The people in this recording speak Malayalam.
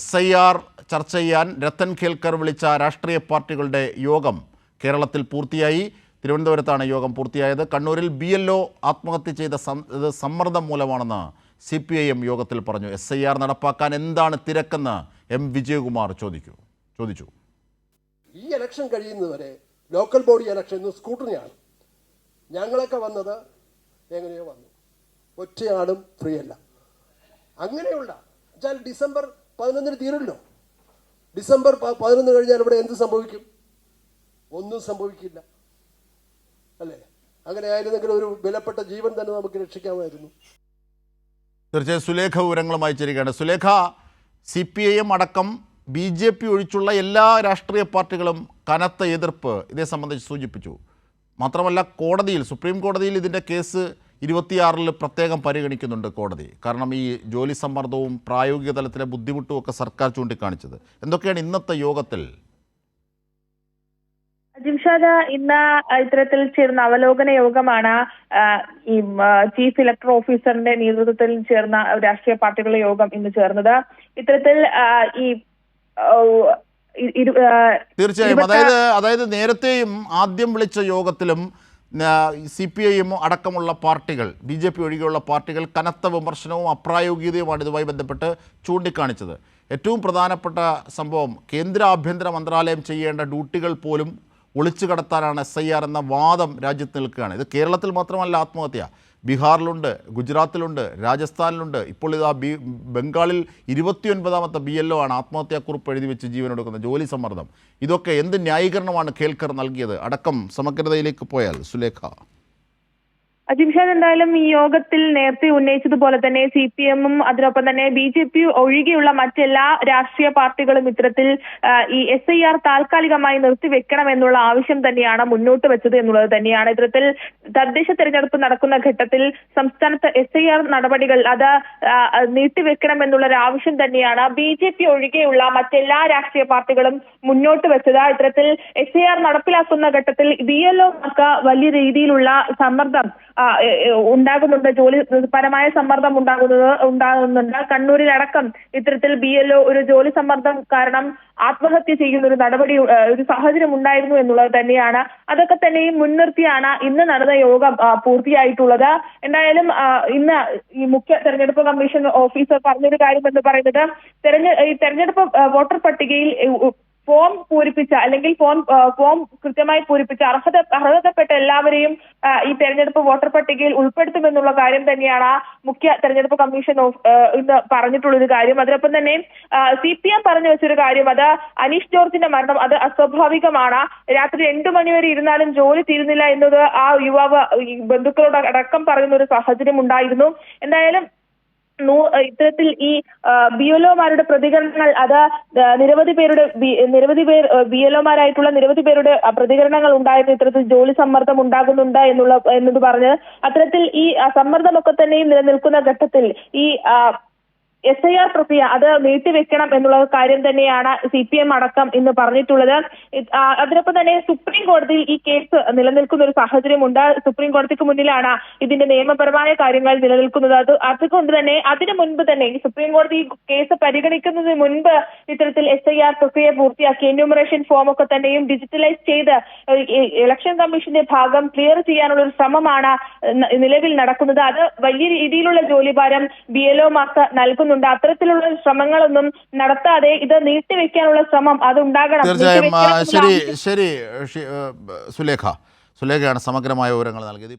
SIR ചർച്ച ചെയ്യാൻ രത്തൻ ഖേൽക്കർ വിളിച്ച രാഷ്ട്രീയ പാർട്ടികളുടെ യോഗം കേരളത്തിൽ പൂർത്തിയായി. തിരുവനന്തപുരത്താണ് യോഗം പൂർത്തിയായത്. കണ്ണൂരിൽ BLO ആത്മഹത്യ ചെയ്ത സമ്മർദ്ദം മൂലമാണെന്ന് CPIM യോഗത്തിൽ പറഞ്ഞു. SIR നടപ്പാക്കാൻ എന്താണ് തിരക്കെന്ന് M. വിജയകുമാർ ചോദിച്ചു. ഈ ഇലക്ഷൻ കഴിയുന്നവരെ ലോക്കൽ ബോഡി ഇലക്ഷൻ സ്കൂട്ടറിയാണ്. ഞങ്ങളൊക്കെ വന്നത് എങ്ങനെയോ വന്നു, ഒറ്റയാളും ഫ്രീ അല്ല. അങ്ങനെയുള്ള വെച്ചാൽ ഡിസംബർ 11 തീരുമല്ലോ. ഡിസംബർ 11 കഴിഞ്ഞാൽ ഇവിടെ എന്ത് സംഭവിക്കും? ഒന്നും സംഭവിക്കില്ല, അല്ലേ? അങ്ങനെ ആയിരുന്നെങ്കിൽ ഒരു വിലപ്പെട്ട ജീവൻ തന്നെ നമുക്ക് രക്ഷിക്കാമായിരുന്നു. തീർച്ചയായും സുലേഖ വിവരങ്ങളുമായി ചേരുകയാണ്. സുലേഖ, CPIM അടക്കം BJP ഒഴിച്ചുള്ള എല്ലാ രാഷ്ട്രീയ പാർട്ടികളും കനത്ത എതിർപ്പ് ഇതേ സംബന്ധിച്ച് സൂചിപ്പിച്ചു. മാത്രമല്ല കോടതിയിൽ, സുപ്രീം കോടതിയിൽ ഇതിൻ്റെ കേസ് 26 പ്രത്യേകം പരിഗണിക്കുന്നുണ്ട് കോടതി. കാരണം ഈ ജോലി സമ്മർദ്ദവും പ്രായോഗിക തലത്തിലെ ബുദ്ധിമുട്ടും ഒക്കെ സർക്കാർ ചൂണ്ടിക്കാണിച്ചത്. എന്തൊക്കെയാണ് ഇന്നത്തെ യോഗത്തിൽ? ജിംഷാദ്, ഇന്ന് ഇത്തരത്തിൽ ചേർന്ന അവലോകന യോഗമാണ് ഈ ചീഫ് ഇലക്ടറൽ ഓഫീസറിന്റെ നേതൃത്വത്തിൽ ചേർന്ന രാഷ്ട്രീയ പാർട്ടികളുടെ യോഗം ഇന്ന് ചേർന്നത്. ഇത്തരത്തിൽ തീർച്ചയായും അതായത് നേരത്തെയും ആദ്യം വിളിച്ച യോഗത്തിലും CPIM അടക്കമുള്ള പാർട്ടികൾ, BJP ഒഴികെയുള്ള പാർട്ടികൾ കനത്ത വിമർശനവും അപ്രായോഗികതയുമാണ് ഇതുമായി ബന്ധപ്പെട്ട് ചൂണ്ടിക്കാണിച്ചത്. ഏറ്റവും പ്രധാനപ്പെട്ട സംഭവം, കേന്ദ്ര ആഭ്യന്തര മന്ത്രാലയം ചെയ്യേണ്ട ഡ്യൂട്ടികൾ പോലും ഒളിച്ചു കടത്താനാണ് SIR എന്ന വാദം രാജ്യത്ത് നിൽക്കുകയാണ്. ഇത് കേരളത്തിൽ മാത്രമല്ല ആത്മഹത്യ, ബീഹാറിലുണ്ട്, ഗുജറാത്തിലുണ്ട്, രാജസ്ഥാനിലുണ്ട്. ഇപ്പോൾ ഇതാ ബംഗാളിൽ 29ാമത്തെ BLO ആണ് ആത്മഹത്യാക്കുറിപ്പ് എഴുതി വെച്ച് ജീവനെടുക്കുന്നത്. ജോലി സമ്മർദ്ദം, ഇതൊക്കെ എന്ത് ന്യായീകരണമാണ് ഖേൽക്കർ നൽകിയത് അടക്കം സമഗ്രതയിലേക്ക് പോയാൽ സുലേഖ? ജിംഷാദ്, എന്തായാലും ഈ യോഗത്തിൽ നേരത്തെ ഉന്നയിച്ചതുപോലെ തന്നെ CPIM അതിനൊപ്പം തന്നെ BJP ഒഴികെയുള്ള മറ്റെല്ലാ രാഷ്ട്രീയ പാർട്ടികളും ഇത്തരത്തിൽ ഈ SIR താൽക്കാലികമായി നിർത്തിവെക്കണം എന്നുള്ള ആവശ്യം തന്നെയാണ് മുന്നോട്ട് വെച്ചത് എന്നുള്ളത് തന്നെയാണ്. ഇത്തരത്തിൽ തദ്ദേശ തെരഞ്ഞെടുപ്പ് നടക്കുന്ന ഘട്ടത്തിൽ സംസ്ഥാനത്ത് SIR നടപടികൾ അത് നീട്ടിവെക്കണം എന്നുള്ള ഒരു ആവശ്യം തന്നെയാണ് BJP ഒഴികെയുള്ള മറ്റെല്ലാ രാഷ്ട്രീയ പാർട്ടികളും മുന്നോട്ട് വെച്ചത്. ഇത്തരത്തിൽ SIR നടപ്പിലാക്കുന്ന ഘട്ടത്തിൽ BLOമാർക്ക് വലിയ രീതിയിലുള്ള സമ്മർദ്ദം ഉണ്ടാകുന്നുണ്ട്, ജോലിപരമായ സമ്മർദ്ദം ഉണ്ടാകുന്നുണ്ട്. കണ്ണൂരിലടക്കം ഇത്തരത്തിൽ BLO ഒരു ജോലി സമ്മർദ്ദം കാരണം ആത്മഹത്യ ചെയ്യുന്ന ഒരു സാഹചര്യം ഉണ്ടായിരുന്നു എന്നുള്ളത് തന്നെയാണ്. അതൊക്കെ തന്നെയും മുൻനിർത്തിയാണ് ഇന്ന് നടന്ന യോഗം പൂർത്തിയായിട്ടുള്ളത്. എന്തായാലും ഇന്ന് ഈ മുഖ്യ തെരഞ്ഞെടുപ്പ് കമ്മീഷൻ ഓഫീസർ പറഞ്ഞൊരു കാര്യം എന്ന് പറയുന്നത്, തെരഞ്ഞെടുപ്പ് വോട്ടർ പട്ടികയിൽ ഫോം പൂരിപ്പിച്ച അല്ലെങ്കിൽ ഫോം കൃത്യമായി പൂരിപ്പിച്ച അർഹതപ്പെട്ട എല്ലാവരെയും ഈ തെരഞ്ഞെടുപ്പ് വോട്ടർ പട്ടികയിൽ ഉൾപ്പെടുത്തുമെന്നുള്ള കാര്യം തന്നെയാണ് മുഖ്യ തെരഞ്ഞെടുപ്പ് കമ്മീഷൻ ഇന്ന് പറഞ്ഞിട്ടുള്ളൊരു കാര്യം. അതിനൊപ്പം തന്നെ CPIM പറഞ്ഞു വെച്ചൊരു കാര്യം, അത് അനീഷ് ജോർജിന്റെ മരണം അത് അസ്വാഭാവികമാണ്. രാത്രി 2 മണിവരെ ഇരുന്നാലും ജോലി തീരുന്നില്ല എന്നത് ആ യുവാവ് ബന്ധുക്കളോട് അടക്കം പറയുന്ന ഒരു സാഹചര്യം ഉണ്ടായിരുന്നു. എന്തായാലും ഇത്തരത്തിൽ ഈ BLOമാരുടെ പ്രതികരണങ്ങൾ, അത് നിരവധി പേർ BLOമാരായിട്ടുള്ള നിരവധി പേരുടെ പ്രതികരണങ്ങൾ ഉണ്ടായിരുന്നു. ഇത്തരത്തിൽ ജോലി സമ്മർദ്ദം ഉണ്ടാകുന്നുണ്ട് എന്നത് പറഞ്ഞ് അത്തരത്തിൽ ഈ സമ്മർദ്ദമൊക്കെ തന്നെയും നിലനിൽക്കുന്ന ഘട്ടത്തിൽ ഈ SIR പ്രക്രിയ അത് നീട്ടിവെക്കണം എന്നുള്ള കാര്യം തന്നെയാണ് CPIM അടക്കം ഇന്ന് പറഞ്ഞിട്ടുള്ളത്. അതിനൊപ്പം തന്നെ സുപ്രീം കോടതിയിൽ ഈ കേസ് നിലനിൽക്കുന്ന ഒരു സാഹചര്യമുണ്ട്. സുപ്രീം കോടതിക്ക് മുന്നിലാണ് ഇതിന്റെ നിയമപരമായ കാര്യങ്ങൾ നിലനിൽക്കുന്നത്. അതുകൊണ്ട് തന്നെ അതിനു മുൻപ് തന്നെ ഈ സുപ്രീം കോടതി കേസ് പരിഗണിക്കുന്നതിന് മുൻപ് ഇത്തരത്തിൽ SIR പ്രക്രിയ പൂർത്തിയാക്കി എന്യൂമറേഷൻ ഫോം ഒക്കെ തന്നെയും ഡിജിറ്റലൈസ് ചെയ്ത് ഇലക്ഷൻ കമ്മീഷന്റെ ഭാഗം ക്ലിയർ ചെയ്യാനുള്ള ഒരു ശ്രമമാണ് നിലവിൽ നടക്കുന്നത്. അത് വലിയ രീതിയിലുള്ള ജോലിഭാരം BLOമാർക്ക് നൽകുന്നുണ്ട്. അത്തരത്തിലുള്ള ശ്രമങ്ങളൊന്നും നടത്താതെ ഇത് നീട്ടിവെക്കാനുള്ള ശ്രമം അതുണ്ടാകണം. ശരി സുലേഖയാണ് സമഗ്രമായ വിവരങ്ങൾ നൽകിയത്.